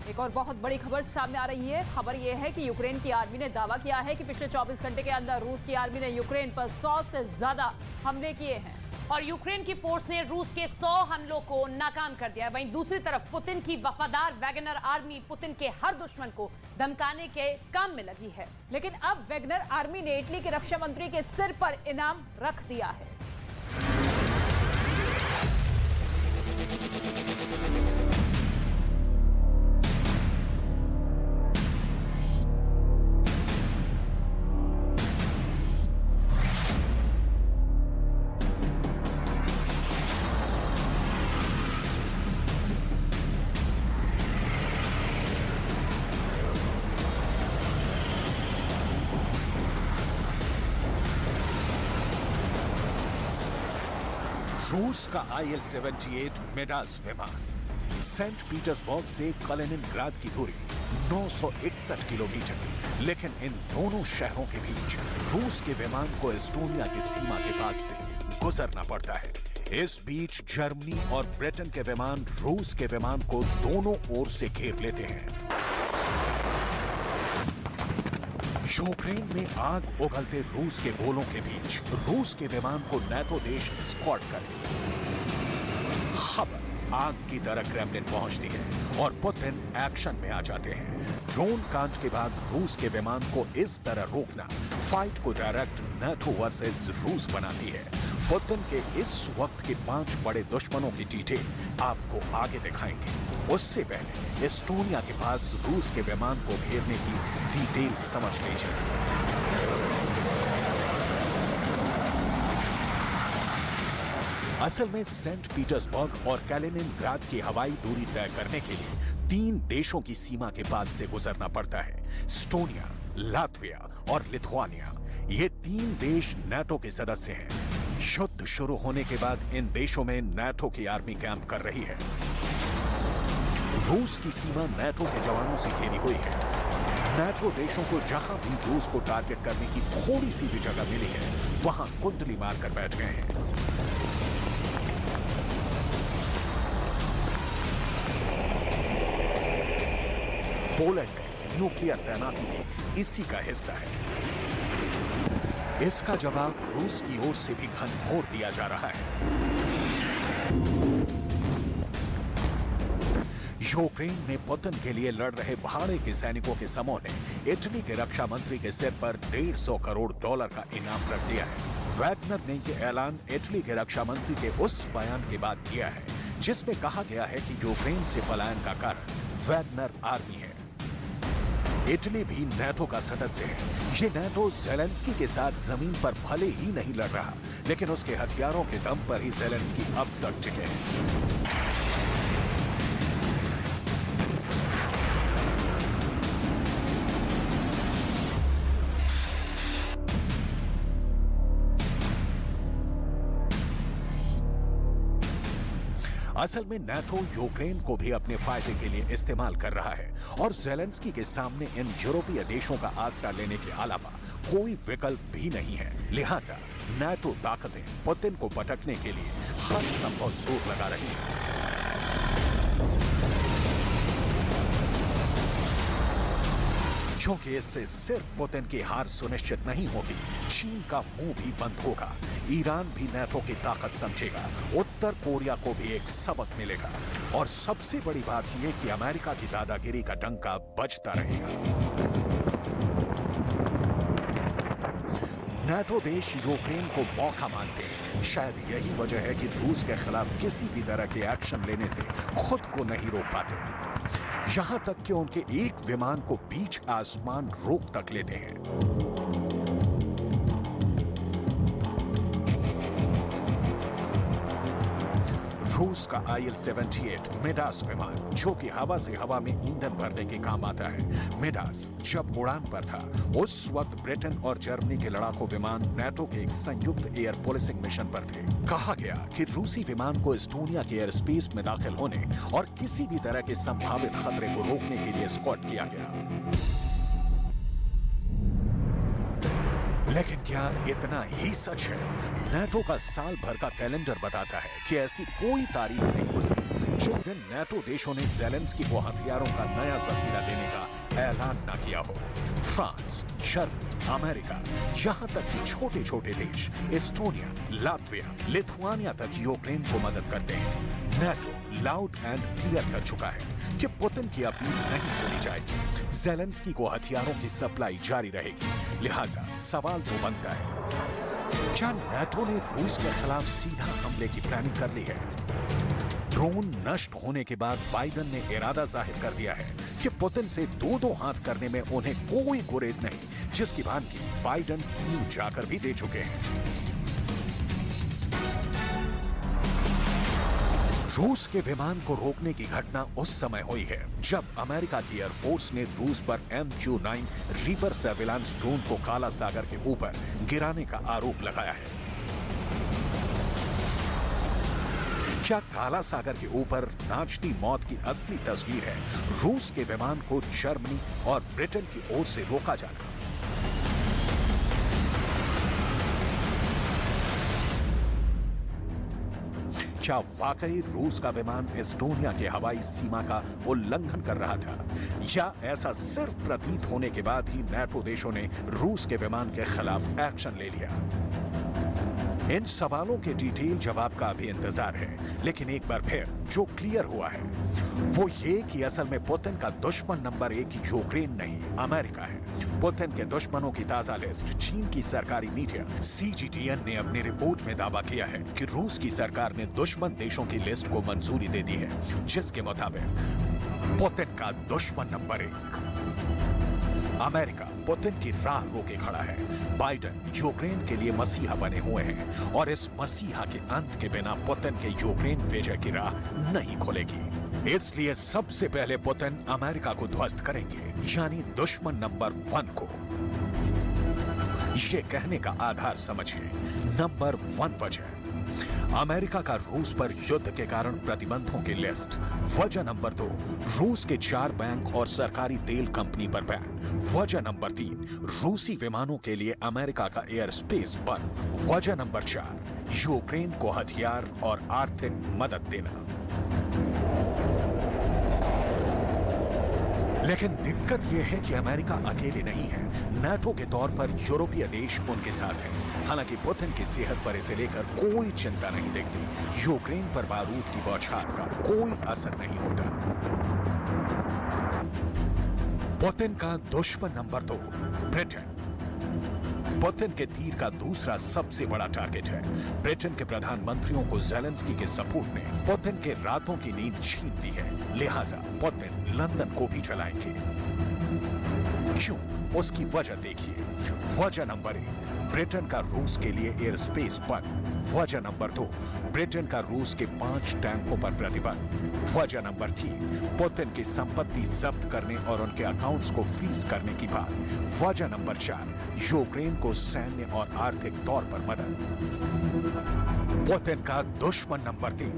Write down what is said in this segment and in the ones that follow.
एक और बहुत बड़ी खबर सामने आ रही है। खबर यह है कि यूक्रेन की आर्मी ने दावा किया है कि पिछले 24 घंटे के अंदर रूस की आर्मी ने यूक्रेन पर 100 से ज्यादा हमले किए हैं और यूक्रेन की फोर्स ने रूस के 100 हमलों को नाकाम कर दिया। वहीं दूसरी तरफ पुतिन की वफादार वैगनर आर्मी पुतिन के हर दुश्मन को धमकाने के काम में लगी है। लेकिन अब वैगनर आर्मी ने इटली के रक्षा मंत्री के सिर पर इनाम रख दिया है। रूस का IL-78 मेडास विमान सेंट पीटर्सबर्ग से कलिनिनग्राद की दूरी 961 किलोमीटर, लेकिन इन दोनों शहरों के बीच रूस के विमान को एस्टोनिया की सीमा के पास से गुजरना पड़ता है। इस बीच जर्मनी और ब्रिटेन के विमान रूस के विमान को दोनों ओर से घेर लेते हैं। यूक्रेन में आग उगलते रूस के गोलों के बीच रूस के विमान को नाटो देश एस्कॉर्ट करे। खबर आग की तरह क्रेमलिन पहुंचती है और पुतिन एक्शन में आ जाते हैं। ड्रोन कांड के बाद रूस के विमान को इस तरह रोकना फाइट को डायरेक्ट नाटो वर्सेस रूस बनाती है। पुतिन के इस वक्त के 5 बड़े दुश्मनों की डिटेल आपको आगे दिखाएंगे। उससे पहले एस्टोनिया के पास रूस के विमान को घेरने की डिटेल समझ लीजिए। असल में सेंट पीटर्सबर्ग और कैलिनिनग्राद की हवाई दूरी तय करने के लिए 3 देशों की सीमा के पास से गुजरना पड़ता है। एस्टोनिया, लातविया और लिथुआनिया। ये 3 देश नाटो के सदस्य हैं। युद्ध शुरू होने के बाद इन देशों में नाटो की आर्मी कैंप कर रही है। रूस की सीमा नाटो के जवानों से घेरी हुई है। नाटो देशों को जहां भी रूस को टारगेट करने की थोड़ी सी भी जगह मिली है, वहां कुंडली मारकर बैठ गए हैं। पोलैंड में न्यूक्लियर तैनाती भी इसी का हिस्सा है। इसका जवाब रूस की ओर से भी घनघोर दिया जा रहा है। यूक्रेन में पुतिन के लिए लड़ रहे भाड़े के सैनिकों के समूह ने इटली के रक्षा मंत्री के सिर पर $150 करोड़ का इनाम रख दिया है। वैगनर ने यह ऐलान इटली के रक्षा मंत्री के उस बयान के बाद किया है जिसमें कहा गया है कि यूक्रेन से पलायन का कारण वैगनर आर्मी है। इटली भी नाटो का सदस्य है। ये नाटो ज़ेलेंस्की के साथ जमीन पर भले ही नहीं लड़ रहा, लेकिन उसके हथियारों के दम पर ही ज़ेलेंस्की अब तक टिके हैं। असल में नाटो यूक्रेन को भी अपने फायदे के लिए इस्तेमाल कर रहा है और ज़ेलेंस्की के सामने इन यूरोपीय देशों का आसरा लेने के अलावा कोई विकल्प भी नहीं है। लिहाजा नाटो ताकतें पुतिन को पटकने के लिए हर संभव जोर लगा रही हैं। क्योंकि इससे सिर्फ पुतिन की हार सुनिश्चित नहीं होगी, चीन का मुंह भी बंद होगा। ईरान भी नाटो की ताकत समझेगा। उत्तर कोरिया को भी एक सबक मिलेगा। और सबसे बड़ी बात यह कि अमेरिका की दादागिरी का डंका बजता रहेगा। नाटो देश यूक्रेन को मौका मानते हैं। शायद यही वजह है कि रूस के खिलाफ किसी भी तरह के एक्शन लेने से खुद को नहीं रोक पाते। यहां तक कि उनके एक विमान को बीच आसमान रोक तक लेते हैं। रूस का IL-78 मेडास विमान, जो कि हवा से हवा में ईंधन भरने के काम आता है। मेडास जब उड़ान पर था, उस वक्त ब्रिटेन और जर्मनी के लड़ाकू विमान नाटो के एक संयुक्त एयर पुलिसिंग मिशन पर थे। कहा गया कि रूसी विमान को एस्टोनिया के एयर स्पेस में दाखिल होने और किसी भी तरह के संभावित खतरे को रोकने के लिए एस्कॉर्ट किया गया। लेकिन क्या इतना ही सच है? नाटो का साल भर का कैलेंडर बताता है कि ऐसी कोई तारीख नहीं गुजरी जिस दिन नाटो देशों ने ज़ेलेंस्की को हथियारों का नया जखीरा देने का ऐलान न किया हो, फ्रांस, जर्मनी, अमेरिका, यहां तक कि छोटे छोटे देश एस्टोनिया, लातविया, लिथुआनिया तक यूक्रेन को मदद करते हैं। नाटो लाउड एंड क्लियर कर चुका है कि पुतिन की अपील नहीं सुनी जाएगी। ज़ेलेंस्की को हथियारों की सप्लाई जारी रहेगी। लिहाजा सवाल तो बनता है, क्या नाटो ने रूस के खिलाफ सीधा हमले की प्लानिंग कर ली है? ड्रोन नष्ट होने के बाद बाइडेन ने इरादा जाहिर कर दिया है कि पुतिन से दो हाथ करने में उन्हें कोई गुरेज नहीं, जिसकी भानगी बाइडेन न्यू जाकर भी दे चुके हैं। रूस के विमान को रोकने की घटना उस समय हुई है जब अमेरिका की एयरफोर्स ने रूस पर MQ-9 रीपर सर्विलांस ड्रोन को काला सागर के ऊपर गिराने का आरोप लगाया है। क्या काला सागर के ऊपर नाचती मौत की असली तस्वीर है रूस के विमान को जर्मनी और ब्रिटेन की ओर से रोका जाना? क्या वाकई रूस का विमान एस्टोनिया के हवाई सीमा का उल्लंघन कर रहा था, या ऐसा सिर्फ प्रतीत होने के बाद ही नाटो देशों ने रूस के विमान के खिलाफ एक्शन ले लिया? इन सवालों के डिटेल जवाब का अभी इंतजार है, लेकिन एक बार फिर जो क्लियर हुआ है वो ये कि असल में पुतिन का दुश्मन नंबर 1 यूक्रेन नहीं, अमेरिका है। पुतिन के दुश्मनों की ताजा लिस्ट चीन की सरकारी मीडिया CGTN ने अपनी रिपोर्ट में दावा किया है कि रूस की सरकार ने दुश्मन देशों की लिस्ट को मंजूरी दे दी है, जिसके मुताबिक पुतिन का दुश्मन नंबर 1 अमेरिका पुतिन की राह रोके खड़ा है। बाइडेन यूक्रेन के लिए मसीहा बने हुए हैं और इस मसीहा के अंत के बिना पुतिन के यूक्रेन विजय की राह नहीं खुलेगी। इसलिए सबसे पहले पुतिन अमेरिका को ध्वस्त करेंगे, यानी दुश्मन नंबर 1 को। ये कहने का आधार समझिए। नंबर 1 वजह अमेरिका का रूस पर युद्ध के कारण प्रतिबंधों की लिस्ट। वजह नंबर 2 रूस के 4 बैंक और सरकारी तेल कंपनी पर बैन। वजह नंबर 3 रूसी विमानों के लिए अमेरिका का एयर स्पेस बंद। वजह नंबर 4 यूक्रेन को हथियार और आर्थिक मदद देना। लेकिन दिक्कत यह है कि अमेरिका अकेले नहीं है। नाटो के तौर पर यूरोपीय देश उनके साथ हैं। हालांकि पुतिन की सेहत पर इसे लेकर कोई चिंता नहीं दिखती। यूक्रेन पर बारूद की बौछार का कोई असर नहीं होता। पुतिन का दुश्मन नंबर 2 ब्रिटेन। पुतिन के तीर का दूसरा सबसे बड़ा टारगेट है। ब्रिटेन के प्रधानमंत्रियों को ज़ेलेंस्की के सपोर्ट ने पुतिन के रातों की नींद छीन ली है। लिहाजा पुतिन लंदन को भी चलाएंगे। क्यों? उसकी वजह देखिए। वजह नंबर 1 ब्रिटेन का रूस के लिए एयर स्पेस बंद। वजह नंबर 2 ब्रिटेन का रूस के 5 टैंकों पर प्रतिबंध। वजह नंबर 3 पुतिन की संपत्ति जब्त करने और उनके अकाउंट्स को फ्रीज करने की बात। वजह नंबर 4 यूक्रेन को सैन्य और आर्थिक तौर पर मदद। पुतिन का दुश्मन नंबर 3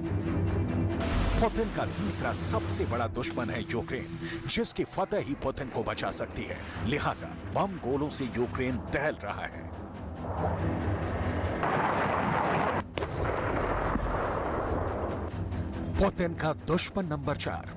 पुतिन का तीसरा सबसे बड़ा दुश्मन है यूक्रेन, जिसकी फतह ही पुतिन को बचा सकती है। लिहाजा बम गोलों से यूक्रेन दहल रहा है। पुतिन का दुश्मन नंबर 4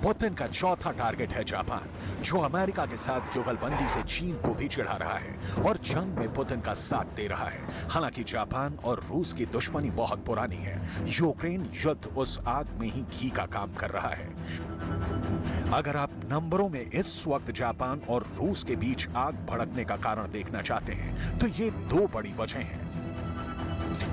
पुतिन का चौथा टारगेट है जापान, जो अमेरिका के साथ जुगलबंदी से चीन को भी चिढ़ा रहा है और जंग में पुतिन का साथ दे रहा है। हालांकि जापान और रूस की दुश्मनी बहुत पुरानी है। यूक्रेन युद्ध उस आग में ही घी का काम कर रहा है। अगर आप नंबरों में इस वक्त जापान और रूस के बीच आग भड़कने का कारण देखना चाहते हैं तो ये 2 बड़ी वजह हैं।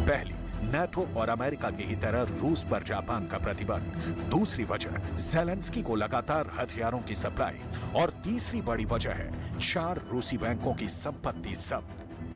पहली, नाटो और अमेरिका की ही तरह रूस पर जापान का प्रतिबंध। दूसरी वजह ज़ेलेंस्की को लगातार हथियारों की सप्लाई। और तीसरी बड़ी वजह है 4 रूसी बैंकों की संपत्ति जब्त।